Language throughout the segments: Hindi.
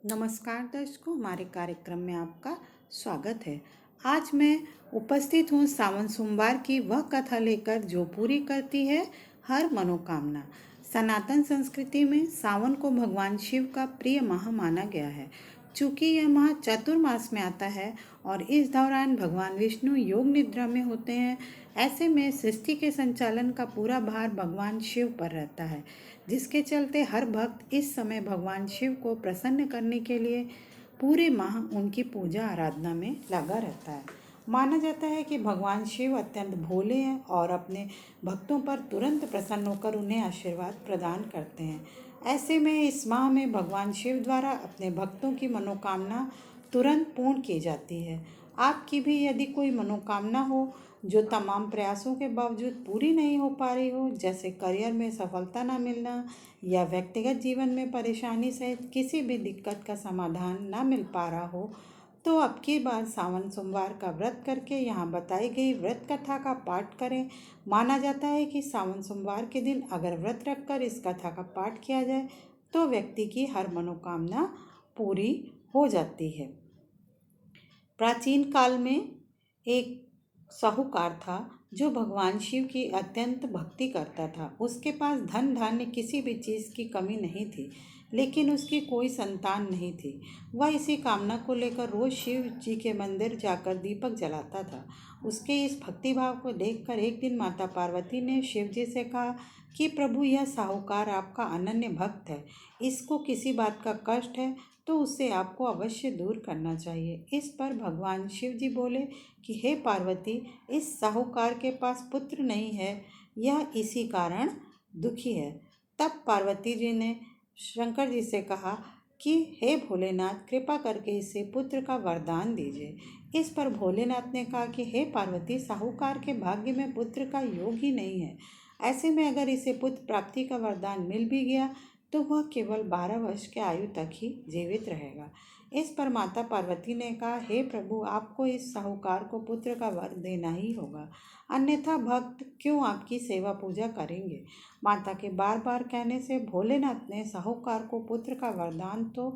नमस्कार दर्शकों, हमारे कार्यक्रम में आपका स्वागत है। आज मैं उपस्थित हूँ सावन सोमवार की वह कथा लेकर जो पूरी करती है हर मनोकामना। सनातन संस्कृति में सावन को भगवान शिव का प्रिय माह माना गया है। चूँकि यह माह चातुर्मास में आता है और इस दौरान भगवान विष्णु योग निद्रा में होते हैं, ऐसे में सृष्टि के संचालन का पूरा भार भगवान शिव पर रहता है, जिसके चलते हर भक्त इस समय भगवान शिव को प्रसन्न करने के लिए पूरे माह उनकी पूजा आराधना में लगा रहता है। माना जाता है कि भगवान शिव अत्यंत भोले हैं और अपने भक्तों पर तुरंत प्रसन्न होकर उन्हें आशीर्वाद प्रदान करते हैं। ऐसे में इस माह में भगवान शिव द्वारा अपने भक्तों की मनोकामना तुरंत पूर्ण की जाती है। आपकी भी यदि कोई मनोकामना हो जो तमाम प्रयासों के बावजूद पूरी नहीं हो पा रही हो, जैसे करियर में सफलता ना मिलना या व्यक्तिगत जीवन में परेशानी सहित किसी भी दिक्कत का समाधान ना मिल पा रहा हो, तो अब की बार सावन सोमवार का व्रत करके यहाँ बताई गई व्रत कथा का पाठ करें। माना जाता है कि सावन सोमवार के दिन अगर व्रत रखकर इस कथा का पाठ किया जाए तो व्यक्ति की हर मनोकामना पूरी हो जाती है। प्राचीन काल में एक साहूकार था जो भगवान शिव की अत्यंत भक्ति करता था। उसके पास धन धान्य किसी भी चीज़ की कमी नहीं थी, लेकिन उसकी कोई संतान नहीं थी। वह इसी कामना को लेकर रोज शिव जी के मंदिर जाकर दीपक जलाता था। उसके इस भक्ति भाव को देखकर एक दिन माता पार्वती ने शिव जी से कहा कि प्रभु, यह साहूकार आपका अनन्य भक्त है, इसको किसी बात का कष्ट है तो उससे आपको अवश्य दूर करना चाहिए। इस पर भगवान शिव जी बोले कि हे पार्वती, इस साहूकार के पास पुत्र नहीं है, यह इसी कारण दुखी है। तब पार्वती जी ने शंकर जी से कहा कि हे भोलेनाथ, कृपा करके इसे पुत्र का वरदान दीजिए। इस पर भोलेनाथ ने कहा कि हे पार्वती, साहूकार के भाग्य में पुत्र का योग ही नहीं है। ऐसे में अगर इसे पुत्र प्राप्ति का वरदान मिल भी गया तो वह केवल 12 वर्ष के आयु तक ही जीवित रहेगा। इस पर माता पार्वती ने कहा, हे प्रभु, आपको इस साहूकार को पुत्र का वर देना ही होगा, अन्यथा भक्त क्यों आपकी सेवा पूजा करेंगे। माता के बार बार कहने से भोलेनाथ ने साहूकार को पुत्र का वरदान तो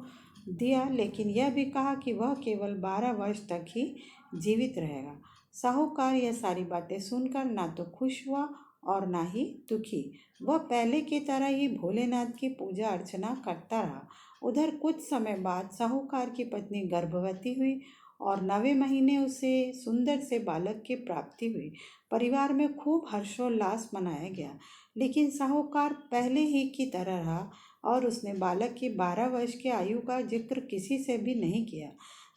दिया, लेकिन यह भी कहा कि वह केवल 12 वर्ष तक ही जीवित रहेगा। साहूकार यह सारी बातें सुनकर ना तो खुश हुआ और ना ही दुखी। वह पहले की तरह ही भोलेनाथ की पूजा अर्चना करता रहा। उधर कुछ समय बाद साहूकार की पत्नी गर्भवती हुई और 9वें महीने उसे सुंदर से बालक की प्राप्ति हुई। परिवार में खूब हर्षोल्लास मनाया गया, लेकिन साहूकार पहले ही की तरह रहा और उसने बालक की 12 वर्ष की आयु का जिक्र किसी से भी नहीं किया।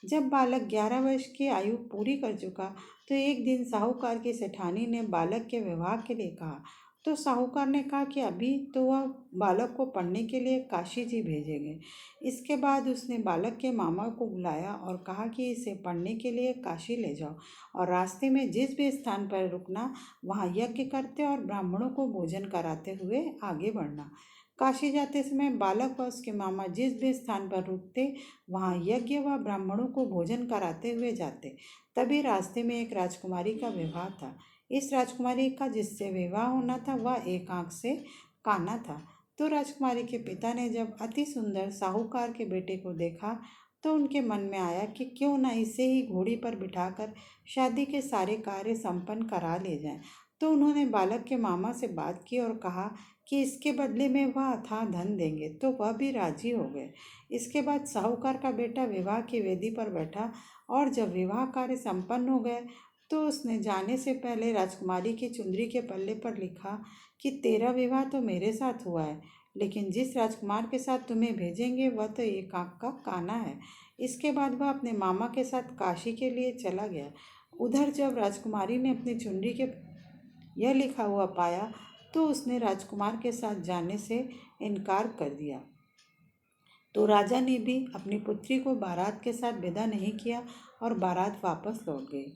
जब बालक 11 वर्ष की आयु पूरी कर चुका तो एक दिन साहूकार की सेठानी ने बालक के विवाह के लिए कहा। तो साहूकार ने कहा कि अभी तो वह बालक को पढ़ने के लिए काशी जी भेजेंगे। इसके बाद उसने बालक के मामा को बुलाया और कहा कि इसे पढ़ने के लिए काशी ले जाओ और रास्ते में जिस भी स्थान पर रुकना वहाँ यज्ञ करते और ब्राह्मणों को भोजन कराते हुए आगे बढ़ना। काशी जाते समय बालक व उसके मामा जिस भी स्थान पर रुकते वहाँ यज्ञ व ब्राह्मणों को भोजन कराते हुए जाते। तभी रास्ते में एक राजकुमारी का विवाह था। इस राजकुमारी का जिससे विवाह होना था वह एक आंख से काना था। तो राजकुमारी के पिता ने जब अति सुंदर साहूकार के बेटे को देखा तो उनके मन में आया कि क्यों न इसे ही घोड़ी पर बिठाकर शादी के सारे कार्य संपन्न करा ले जाएं। तो उन्होंने बालक के मामा से बात की और कहा कि इसके बदले में वह अथाह धन देंगे, तो वह भी राजी हो गए। इसके बाद साहूकार का बेटा विवाह की वेदी पर बैठा और जब विवाह कार्य संपन्न हो गए तो उसने जाने से पहले राजकुमारी की चुंदरी के पल्ले पर लिखा कि तेरा विवाह तो मेरे साथ हुआ है, लेकिन जिस राजकुमार के साथ तुम्हें भेजेंगे वह तो एक आंख का काना है। इसके बाद वह अपने मामा के साथ काशी के लिए चला गया। उधर जब राजकुमारी ने अपनी चुंदरी के यह लिखा हुआ पाया तो उसने राजकुमार के साथ जाने से इनकार कर दिया। तो राजा ने भी अपनी पुत्री को बारात के साथ विदा नहीं किया और बारात वापस लौट गई।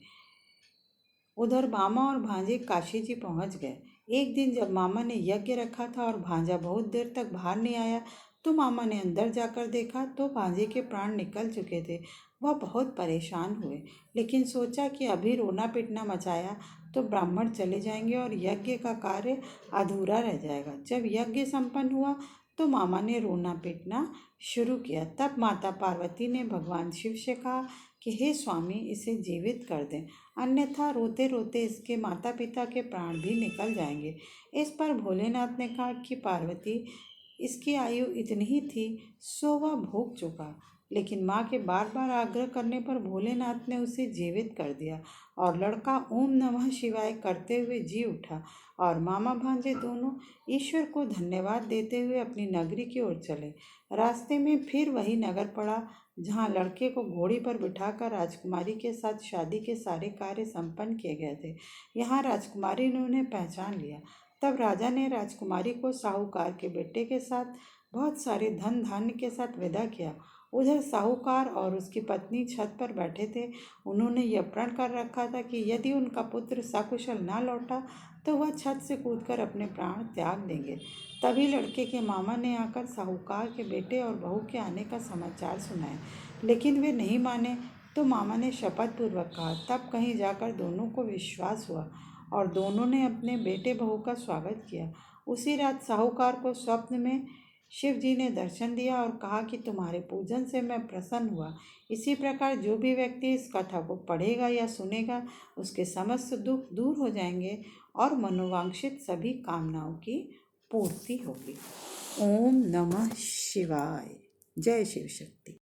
उधर मामा और भांजे काशी जी पहुंच गए। एक दिन जब मामा ने यज्ञ रखा था और भांजा बहुत देर तक बाहर नहीं आया तो मामा ने अंदर जाकर देखा तो भांजे के प्राण निकल चुके थे। वह बहुत परेशान हुए, लेकिन सोचा कि अभी रोना पिटना मचाया तो ब्राह्मण चले जाएंगे और यज्ञ का कार्य अधूरा रह जाएगा। जब यज्ञ संपन्न हुआ तो मामा ने रोना पीटना शुरू किया। तब माता पार्वती ने भगवान शिव से कहा कि हे स्वामी, इसे जीवित कर दें, अन्यथा रोते रोते इसके माता पिता के प्राण भी निकल जाएंगे। इस पर भोलेनाथ ने कहा कि पार्वती, इसकी आयु इतनी ही थी, सो वह भोग चुका। लेकिन माँ के बार बार आग्रह करने पर भोलेनाथ ने उसे जीवित कर दिया और लड़का ओम नमः शिवाय करते हुए जी उठा और मामा भांजे दोनों ईश्वर को धन्यवाद देते हुए अपनी नगरी की ओर चले। रास्ते में फिर वही नगर पड़ा जहाँ लड़के को घोड़ी पर बिठाकर राजकुमारी के साथ शादी के सारे कार्य संपन्न किए गए थे। यहाँ राजकुमारी ने उन्हें पहचान लिया। तब राजा ने राजकुमारी को साहूकार के बेटे के साथ बहुत सारे धन धान्य के साथ विदा किया। उधर साहूकार और उसकी पत्नी छत पर बैठे थे। उन्होंने यह प्रण कर रखा था कि यदि उनका पुत्र सकुशल न लौटा तो वह छत से कूदकर अपने प्राण त्याग देंगे। तभी लड़के के मामा ने आकर साहूकार के बेटे और बहू के आने का समाचार सुनाया, लेकिन वे नहीं माने। तो मामा ने शपथ पूर्वक कहा। तब कहीं जाकर दोनों को विश्वास हुआ और दोनों ने अपने बेटे बहू का स्वागत किया। उसी रात साहूकार को स्वप्न में शिव जी ने दर्शन दिया और कहा कि तुम्हारे पूजन से मैं प्रसन्न हुआ। इसी प्रकार जो भी व्यक्ति इस कथा को पढ़ेगा या सुनेगा, उसके समस्त दुख दूर हो जाएंगे और मनोवांछित सभी कामनाओं की पूर्ति होगी। ओम नमः शिवाय। जय शिव शक्ति।